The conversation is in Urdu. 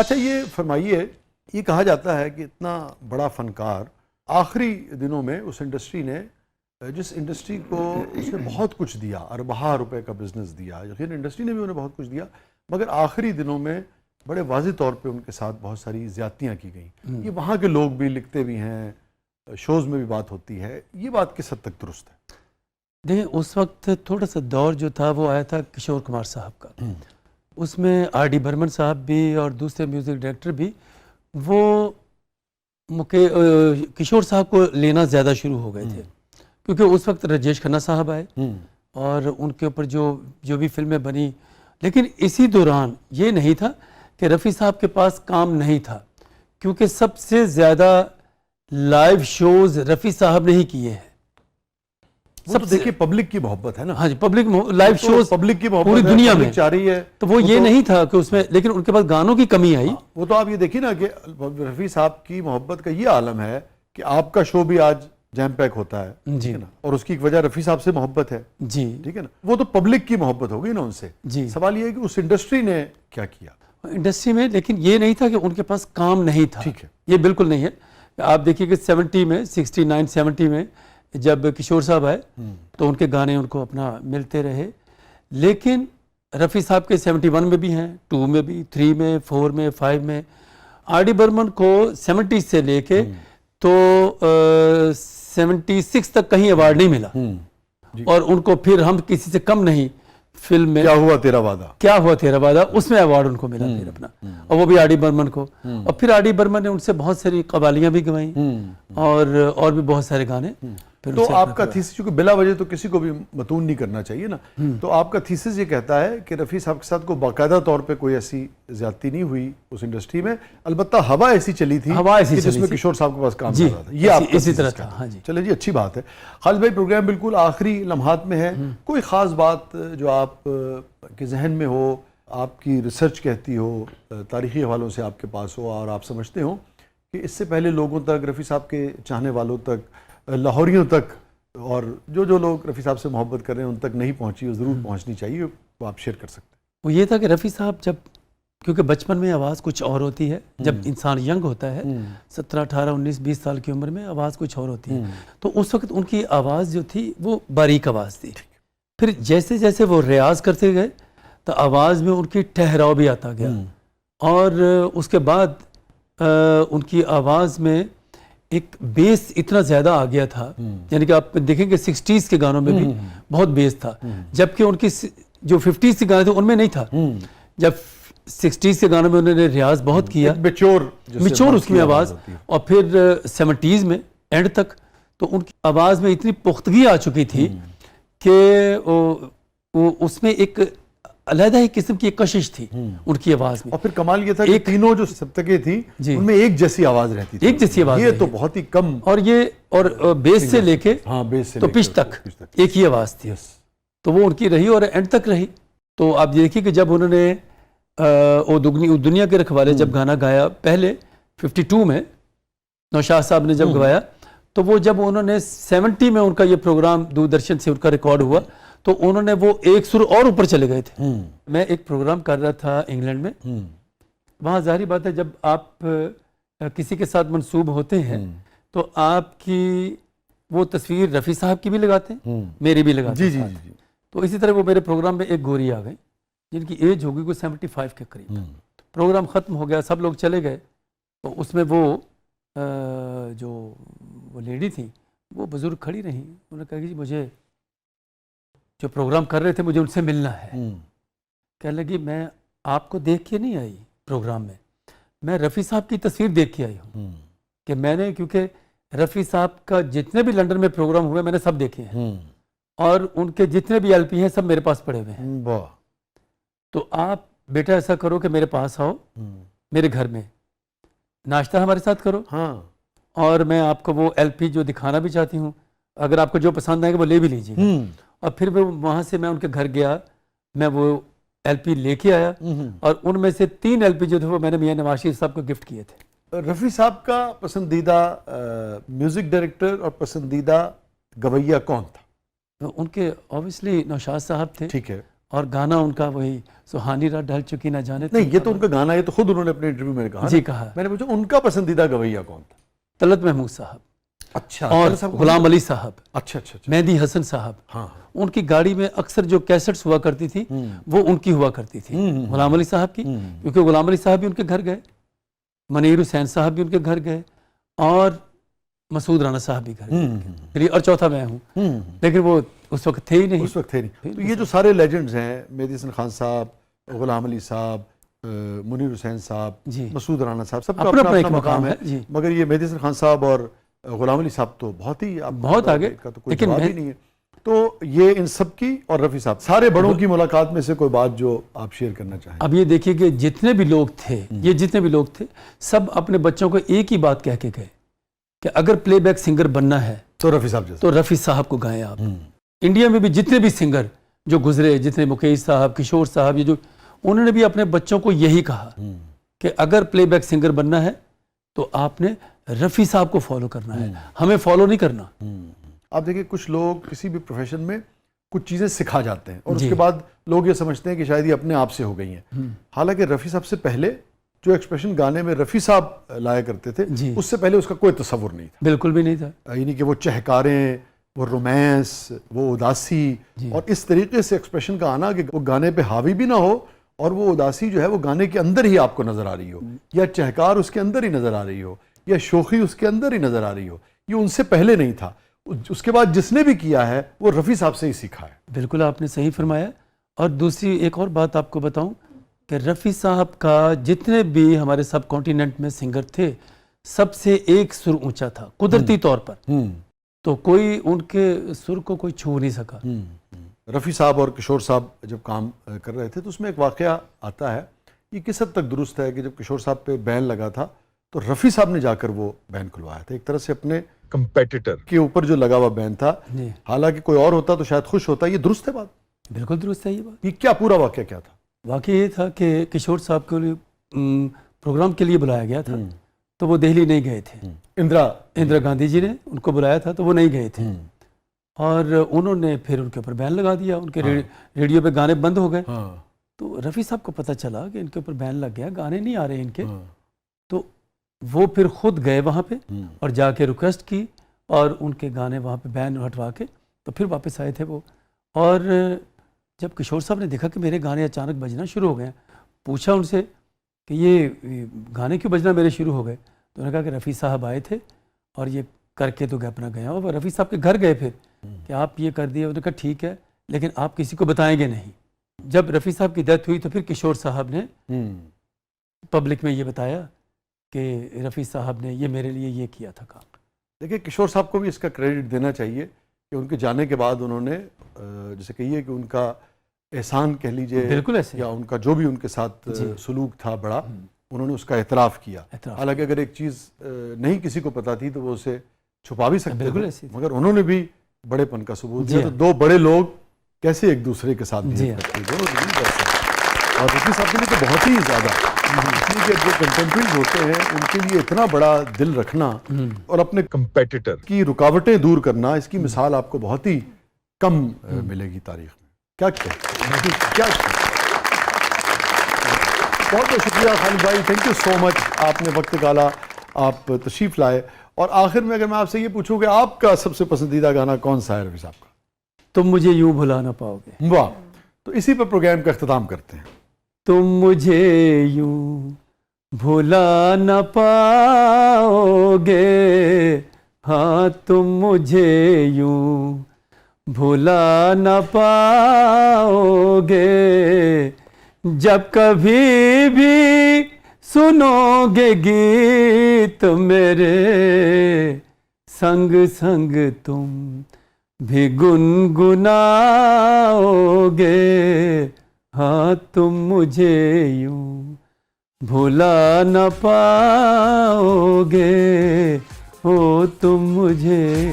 اچھا یہ فرمائیے، یہ کہا جاتا ہے کہ اتنا بڑا فنکار آخری دنوں میں اس انڈسٹری نے، جس انڈسٹری کو اس نے بہت کچھ دیا، ارباں روپے کا بزنس دیا، یقین انڈسٹری نے بھی انہیں بہت کچھ دیا، مگر آخری دنوں میں بڑے واضح طور پہ ان کے ساتھ بہت ساری زیادتیاں کی گئیں. یہ وہاں کے لوگ بھی لکھتے بھی ہیں، شوز میں بھی بات ہوتی ہے. یہ بات کس حد تک درست ہے؟ دیکھیں اس وقت تھوڑا سا دور جو تھا وہ آیا تھا کشور کمار صاحب کا. اس میں آر ڈی برمن صاحب بھی اور دوسرے میوزک ڈائریکٹر بھی وہ کشور صاحب کو لینا زیادہ شروع ہو گئے تھے، کیونکہ اس وقت راجیش کھنہ صاحب آئے اور ان کے اوپر جو بھی فلمیں بنی. لیکن اسی دوران یہ نہیں تھا کہ رفیع صاحب کے پاس کام نہیں تھا، کیونکہ سب سے زیادہ لائیو شوز رفیع صاحب نے ہی کیے ہیں. سب دیکھیے پبلک کی محبت ہے نا. ہاں جی، پبلک لائیو شوز پبلک کی محبت پوری دنیا میں چاہ رہی ہے. تو وہ یہ نہیں تھا کہ اس میں، لیکن ان کے پاس گانوں کی کمی آئی. وہ تو آپ یہ دیکھیے نا کہ رفیع صاحب کی محبت کا یہ عالم ہے کہ آپ کا شو بھی آج جیم پیک ہوتا ہے جی، اور اس کی ایک وجہ رفیع صاحب سے محبت ہے. جی ٹھیک ہے نا، وہ تو پبلک کی محبت ہوگی نا ان سے. جی، سوال یہ ہے کہ اس انڈسٹری نے کیا کیا انڈسٹری میں، لیکن یہ نہیں تھا کہ ان کے پاس کام نہیں تھا. ٹھیک ہے، یہ بالکل نہیں ہے. آپ دیکھیے کہ 70 میں 69 70 میں جب کشور صاحب آئے تو ان کے گانے ان کو اپنا ملتے رہے. لیکن رفیع صاحب کے 71 میں بھی ہیں، 2 میں بھی، 3 میں، 4 میں، 5 میں. آر ڈی برمن کو 70 سے لے کے تو 76 تک کہیں ایوارڈ نہیں ملا، اور ان کو پھر ہم کسی سے کم نہیں فلم میں کیا ہوا تیرا وعدہ، کیا ہوا تیرا وعدہ، اس میں ایوارڈ ان کو ملا پھر اپنا، اور وہ بھی آر ڈی برمن کو. اور پھر آر ڈی برمن نے ان سے بہت ساری قوالیاں بھی گوائیں اور بھی بہت سارے گانے. تو آپ کا تھیسس، چونکہ بلا وجہ تو کسی کو بھی متون نہیں کرنا چاہیے نا، تو آپ کا تھیسس یہ کہتا ہے کہ رفیع صاحب کے ساتھ کوئی باقاعدہ طور پہ کوئی ایسی زیادتی نہیں ہوئی اس انڈسٹری میں، البتہ ہوا ایسی چلی تھی جس میں کشور صاحب کے پاس کام کر رہا تھا. یہ آپ اسی طرح تھا. ہاں جی، چلے جی، اچھی بات ہے. خالد بھائی، پروگرام بالکل آخری لمحات میں ہے. کوئی خاص بات جو آپ کے ذہن میں ہو، آپ کی ریسرچ کہتی ہو، تاریخی حوالوں سے آپ کے پاس ہو، اور آپ سمجھتے ہو کہ اس سے پہلے لوگوں تک، رفیع صاحب کے چاہنے والوں تک، لاہوریوں تک، اور جو لوگ رفیع صاحب سے محبت کر رہے ہیں ان تک نہیں پہنچی، وہ ضرور پہنچنی چاہیے، وہ آپ شیئر کر سکتے ہیں؟ وہ یہ تھا کہ رفیع صاحب جب، کیونکہ بچپن میں آواز کچھ اور ہوتی ہے، جب انسان ینگ ہوتا ہے 17 18 19 20 سال کی عمر میں آواز کچھ اور ہوتی ہے، تو اس وقت ان کی آواز جو تھی وہ باریک آواز تھی. پھر جیسے جیسے وہ ریاض کرتے گئے تو آواز میں ان کی ٹھہراؤ بھی آتا گیا، اور اس کے بعد ان کی آواز میں ایک بیس اتنا زیادہ آ گیا تھا، یعنی کہ آپ دیکھیں کہ 60s کے گانوں میں بھی بہت بیس تھا، جبکہ ان کی جو 50s کے گانے تھے ان میں نہیں تھا. جب 60s کے گانوں میں انہوں نے ریاض بہت کیا، میچور اس کی آواز، اور پھر 70s میں اینڈ تک تو ان کی آواز میں اتنی پختگی آ چکی تھی کہ اس میں ایک علیحدہ ہی قسم کی ایک کشش تھی ان کی آواز میں. اور پھر کمال یہ تھا کہ تینوں جو سبتگیں تھیں ان میں ایک جیسی آواز رہتی تھی، ایک جیسی آواز، یہ تو بہت ہی کم. اور بیس سے لے کے تو پچ تک ایک ہی آواز تھی، تو وہ ان کی رہی اور اینڈ تک رہی. تو آپ دیکھیے کہ جب انہوں نے او دنیا کے رکھوالے جب گانا گایا پہلے 52 میں نوشاد صاحب نے جب گوایا، تو وہ جب انہوں نے 70 میں ان کا یہ پروگرام دوردرشن سے ان کا ریکارڈ ہوا تو انہوں نے وہ ایک سر اور اوپر چلے گئے تھے. میں ایک پروگرام کر رہا تھا انگلینڈ میں، وہاں ظاہری بات ہے جب آپ کسی کے ساتھ منسوب ہوتے ہیں تو آپ کی وہ تصویر رفیع صاحب کی بھی لگاتے ہیں، میری بھی لگاتے ہیں. تو اسی طرح وہ میرے پروگرام میں ایک گوری آ گئی جن کی ایج ہوگی کوئی 75 کے قریب. پروگرام ختم ہو گیا، سب لوگ چلے گئے، تو اس میں وہ جو لیڈی تھی وہ بزرگ کھڑی رہی. انہوں نے کہا کہ جی مجھے جو پروگرام کر رہے تھے مجھے ان سے ملنا ہے. کہنے لگی میں آپ کو دیکھ کے نہیں آئی پروگرام میں رفیع صاحب کی تصویر دیکھ کے آئی ہوں، کہ میں نے، کیونکہ رفیع صاحب کا جتنے بھی لنڈن میں پروگرام ہوئے میں نے سب دیکھے ہیں، اور ان کے جتنے بھی ایل پی ہیں سب میرے پاس پڑے ہوئے ہیں. تو آپ بیٹا ایسا کرو کہ میرے پاس آؤ، میرے گھر میں ناشتہ ہمارے ساتھ کرو، اور میں آپ کو وہ ایل پی جو دکھانا بھی چاہتی ہوں، اگر آپ کو جو پسند آئے گا وہ لے بھی لیجیے گا. اور پھر وہاں سے میں ان کے گھر گیا، میں وہ ایل پی لے کے آیا، اور ان میں سے 3 ایل پی جو تھے وہ میں نے میاں نواز شریف صاحب کو گفٹ کیے تھے. رفیع صاحب کا پسندیدہ میوزک ڈائریکٹر اور پسندیدہ گویہ کون تھا؟ ان کے اوبیسلی نوشاد صاحب تھے. ٹھیک ہے. اور گانا ان کا وہی سہانی رات ڈھل چکی نہ جانے. نہیں، یہ تو ان کا گانا ہے، تو خود انہوں نے اپنے انٹرویو میں کہا. جی کہا. میں نے پوچھا ان کا پسندیدہ گویّا کون تھا؟ طلعت محمود صاحب. اچھا. اور غلام علی صاحب. اچھا اچھا اچھا. مہدی حسن صاحب. ہاں. ان کی گاڑی میں اکثر جو کیسٹس ہوا کرتی تھی وہ ان کی ہوا کرتی تھی، غلام علی صاحب کی، کیونکہ غلام علی صاحب بھی ان کے گھر گئے، منیر حسین صاحب بھی ان کے گھر گئے، اور مسعود رانا صاحب بھی گھر گئے، اور چوتھا میں ہوں، لیکن وہ اس وقت تھے ہی نہیں. اس وقت تھے نہیں. تو یہ جو سارے لیجنڈز ہیں، مہدی حسن خان صاحب، غلام علی صاحب، منیر حسین صاحب، مسعود رانا صاحب، سب کا اپنا اپنا مقام ہے. مگر یہ مہدی حسن خان صاحب اور غلام علی صاحب تو بہت آگے، کا تو کوئی جواب ہی نہیں ہے. تو یہ ان سب کی اور رفیع صاحب سارے بڑوں کی ملاقات میں سے کوئی بات جو آپ شیئر کرنا چاہیں. اب یہ دیکھیے کہ جتنے بھی لوگ تھے سب اپنے بچوں کو ایک ہی بات کہہ کے گئے کہ اگر پلے بیک سنگر بننا ہے تو رفیع صاحب جیسے، تو رفیع صاحب کو گائیں آپ. انڈیا میں بھی جتنے بھی سنگر جو گزرے، جتنے مکیش صاحب، کشور صاحب، یہ جو انہوں نے بھی اپنے بچوں کو یہی کہا کہ اگر پلے بیک سنگر بننا ہے تو آپ نے رفیع صاحب کو فالو کرنا ہے، ہمیں فالو نہیں کرنا. آپ دیکھیں کچھ لوگ کسی بھی پروفیشن میں کچھ چیزیں سکھا جاتے ہیں اور اس کے بعد لوگ یہ سمجھتے ہیں کہ شاید یہ اپنے آپ سے ہو گئی ہیں. حالانکہ رفیع صاحب سے پہلے جو ایکسپریشن گانے میں رفیع صاحب لایا کرتے تھے اس سے پہلے اس کا کوئی تصور نہیں تھا. بالکل بھی نہیں تھا. یعنی کہ وہ چہکاریں، وہ رومانس، وہ اداسی، اور اس طریقے سے ایکسپریشن کا آنا کہ وہ گانے پہ حاوی بھی نہ ہو اور وہ اداسی جو ہے وہ گانے کے اندر ہی آپ کو نظر آ رہی ہو، یا چہکار اس کے اندر ہی نظر آ رہی ہو، یا شوخی اس کے اندر ہی نظر آ رہی ہو، یہ ان سے پہلے نہیں تھا. اس کے بعد جس نے بھی کیا ہے وہ رفیع صاحب سے ہی سیکھا ہے. بالکل آپ نے صحیح فرمایا. اور دوسری ایک اور بات آپ کو بتاؤں کہ رفیع صاحب کا جتنے بھی ہمارے سب کانٹیننٹ میں سنگر تھے سب سے ایک سر اونچا تھا قدرتی طور پر، تو کوئی ان کے سر کو کوئی چھو نہیں سکا. رفیع صاحب اور کشور صاحب جب کام کر رہے تھے تو اس میں ایک واقعہ آتا ہے، یہ کس حد تک درست ہے کہ جب کشور صاحب پہ بین لگا تھا تو رفیع صاحب نے جا کر وہ بین کھلوایا تھا، ایک طرح سے اپنے کمپیٹیٹر کے اوپر جو لگا ہوا بین تھا. حالانکہ کوئی اور ہوتا تو شاید خوش ہوتا. یہ درست ہے بات؟ بالکل درست ہے یہ بات. یہ کیا پورا واقعہ کیا تھا؟ واقعہ یہ تھا کہ کشور صاحب کو پروگرام کے لیے بلایا گیا تھا تو وہ دہلی نہیں گئے تھے. اندرا گاندھی جی نے ان کو بلایا تھا تو وہ نہیں گئے تھے، اور انہوں نے پھر ان کے اوپر بین لگا دیا. ان کے ریڈیو پہ گانے بند ہو گئے. تو رفیع صاحب کو پتہ چلا کہ ان کے اوپر بین لگ گیا، گانے نہیں آ رہے ان کے. تو وہ پھر خود گئے وہاں پہ اور جا کے ریکویسٹ کی اور ان کے گانے وہاں پہ بین ہٹوا کے تو پھر واپس آئے تھے وہ. اور جب کشور صاحب نے دیکھا کہ میرے گانے اچانک بجنا شروع ہو گئے، پوچھا ان سے کہ یہ گانے کیوں بجنا میرے شروع ہو گئے، تو انہوں نے کہا کہ رفیع صاحب آئے تھے اور یہ کر کے تو اپنا گیا. اور رفیع صاحب کے گھر گئے پھر کہ آپ یہ کر دیے. انہوں نے کہا ٹھیک ہے لیکن آپ کسی کو بتائیں گے نہیں. جب رفیع صاحب کی ڈیتھ ہوئی تو پھر کشور صاحب نے پبلک میں یہ بتایا کہ رفیع صاحب نے یہ میرے لیے یہ کیا تھا کام. دیکھیں کشور صاحب کو بھی اس کا کریڈٹ دینا چاہیے کہ ان کے جانے کے بعد انہوں نے جیسے کہیے کہ ان کا احسان کہہ لیجئے، بالکل ایسے، یا ان کا جو بھی ان کے ساتھ سلوک تھا بڑا، انہوں نے اس کا اعتراف کیا. حالانکہ اگر ایک چیز نہیں کسی کو پتا تھی تو وہ اسے چھپا بھی سکتے تھے، مگر انہوں نے بھی بڑے پن کا ثبوت دیا. تو دو بڑے لوگ کیسے ایک دوسرے کے ساتھ بہیو کرتے ہیں. اور رفیع صاحب کے لیے تو بہت ہی زیادہ، کہ جو کنٹمپریز ہوتے ہیں ان کے لیے اتنا بڑا دل رکھنا اور اپنے کمپیٹیٹر کی رکاوٹیں دور کرنا، اس کی مثال آپ کو بہت ہی کم ملے گی تاریخ میں. کیا بہت بہت شکریہ خالد بھائی، تھینک یو سو مچ. آپ نے وقت نکالا، آپ تشریف لائے. اور آخر میں اگر میں آپ سے یہ پوچھوں کہ آپ کا سب سے پسندیدہ گانا کون سا ہے رفیع صاحب کا؟ تم مجھے یوں بھلا نہ پاؤ گے. واہ. تو اسی پر پروگرام کا اختتام کرتے ہیں. تم مجھے یوں بھلا نہ پاؤ گے، ہاں تم مجھے یوں بھلا نہ پاؤ گے، جب کبھی بھی سنو گے گیت میرے، سنگ سنگ تم بھی گنگناؤ گے، ہاں تم مجھے یوں بھلا نہ پاؤ گے، او تم مجھے